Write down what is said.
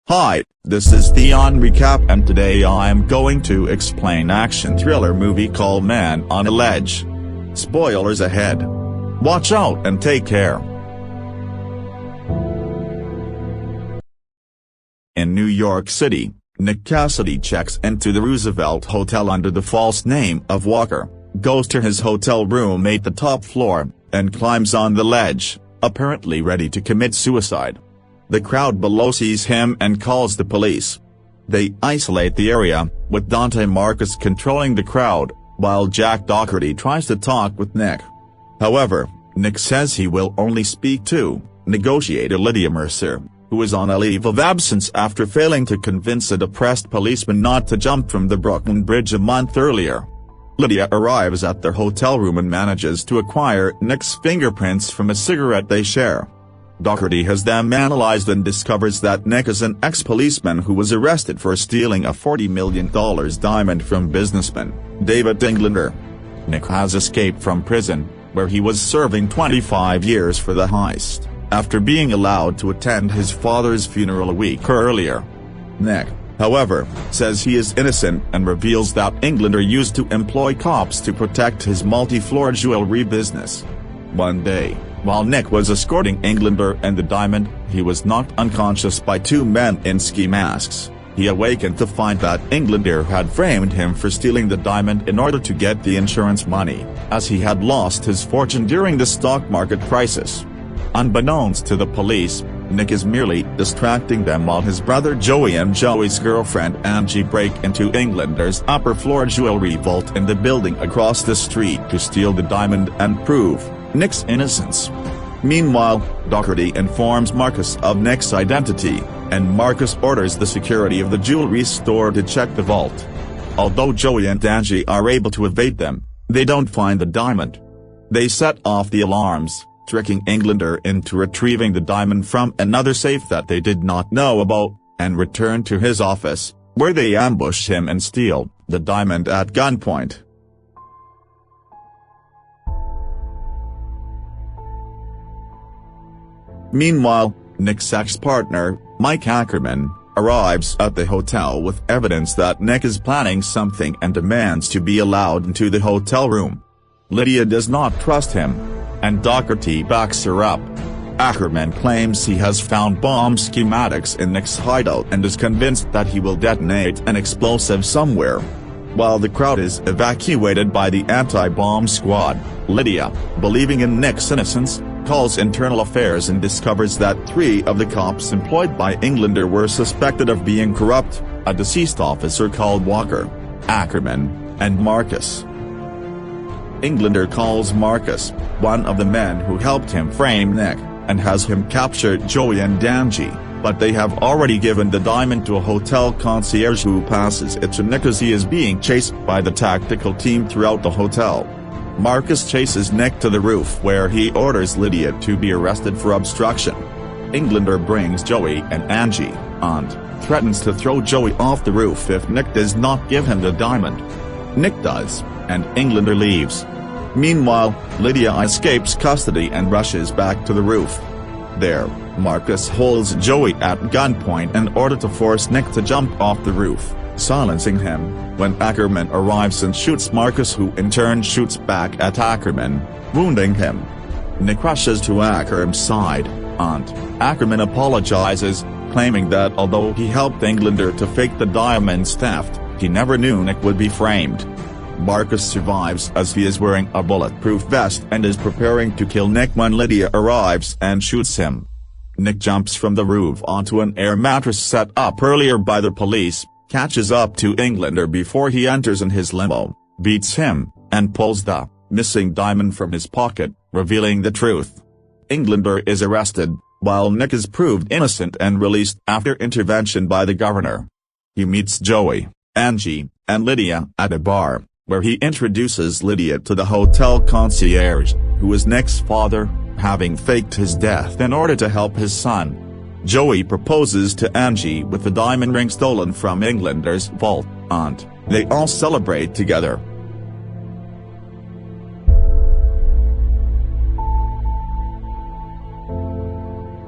Hi, this is Theone Recap and today I am going to explain action thriller movie called Man on a Ledge. Spoilers ahead. Watch out and take care. In New York City, Nick Cassidy checks into the Roosevelt Hotel under the false name of Walker, goes to his hotel room at the top floor, and climbs on the ledge, apparently ready to commit suicide. The crowd below sees him and calls the police. They isolate the area, with Dante Marcus controlling the crowd, while Jack Doherty tries to talk with Nick. However, Nick says he will only speak to negotiator Lydia Mercer, who is on a leave of absence after failing to convince a depressed policeman not to jump from the Brooklyn Bridge a month earlier. Lydia arrives at their hotel room and manages to acquire Nick's fingerprints from a cigarette they share. Doherty has them analyzed and discovers that Nick is an ex-policeman who was arrested for stealing a $40 million diamond from businessman David Englander. Nick has escaped from prison, where he was serving 25 years for the heist, after being allowed to attend his father's funeral a week earlier. Nick, however, says he is innocent and reveals that Englander used to employ cops to protect his multi-floor jewelry business. One day, while Nick was escorting Englander and the diamond, he was knocked unconscious by two men in ski masks. He awakened to find that Englander had framed him for stealing the diamond in order to get the insurance money, as he had lost his fortune during the stock market crisis. Unbeknownst to the police, Nick is merely distracting them while his brother Joey and Joey's girlfriend Angie break into Englander's upper floor jewelry vault in the building across the street to steal the diamond and prove Nick's innocence. Meanwhile, Doherty informs Marcus of Nick's identity, and Marcus orders the security of the jewelry store to check the vault. Although Joey and Angie are able to evade them, they don't find the diamond. They set off the alarms, tricking Englander into retrieving the diamond from another safe that they did not know about, and return to his office, where they ambush him and steal the diamond at gunpoint. Meanwhile, Nick's ex-partner, Mike Ackerman, arrives at the hotel with evidence that Nick is planning something and demands to be allowed into the hotel room. Lydia does not trust him, and Doherty backs her up. Ackerman claims he has found bomb schematics in Nick's hideout and is convinced that he will detonate an explosive somewhere. While the crowd is evacuated by the anti-bomb squad, Lydia, believing in Nick's innocence, calls Internal Affairs and discovers that 3 of the cops employed by Englander were suspected of being corrupt: a deceased officer called Walker, Ackerman, and Marcus. Englander calls Marcus, one of the men who helped him frame Nick, and has him capture Joey and Angie, but they have already given the diamond to a hotel concierge who passes it to Nick as he is being chased by the tactical team throughout the hotel. Marcus chases Nick to the roof where he orders Lydia to be arrested for obstruction. Englander brings Joey and Angie, and threatens to throw Joey off the roof if Nick does not give him the diamond. Nick does, and Englander leaves. Meanwhile, Lydia escapes custody and rushes back to the roof. There, Marcus holds Joey at gunpoint in order to force Nick to jump off the roof, silencing him, when Ackerman arrives and shoots Marcus, who in turn shoots back at Ackerman, wounding him. Nick rushes to Ackerman's side, and Ackerman apologizes, claiming that although he helped Englander to fake the diamond's theft, he never knew Nick would be framed. Marcus survives as he is wearing a bulletproof vest and is preparing to kill Nick when Lydia arrives and shoots him. Nick jumps from the roof onto an air mattress set up earlier by the police, catches up to Englander before he enters in his limo, beats him, and pulls the missing diamond from his pocket, revealing the truth. Englander is arrested, while Nick is proved innocent and released after intervention by the governor. He meets Joey, Angie, and Lydia at a bar, where he introduces Lydia to the hotel concierge, who is Nick's father, having faked his death in order to help his son. Joey proposes to Angie with the diamond ring stolen from Englander's vault, and they all celebrate together.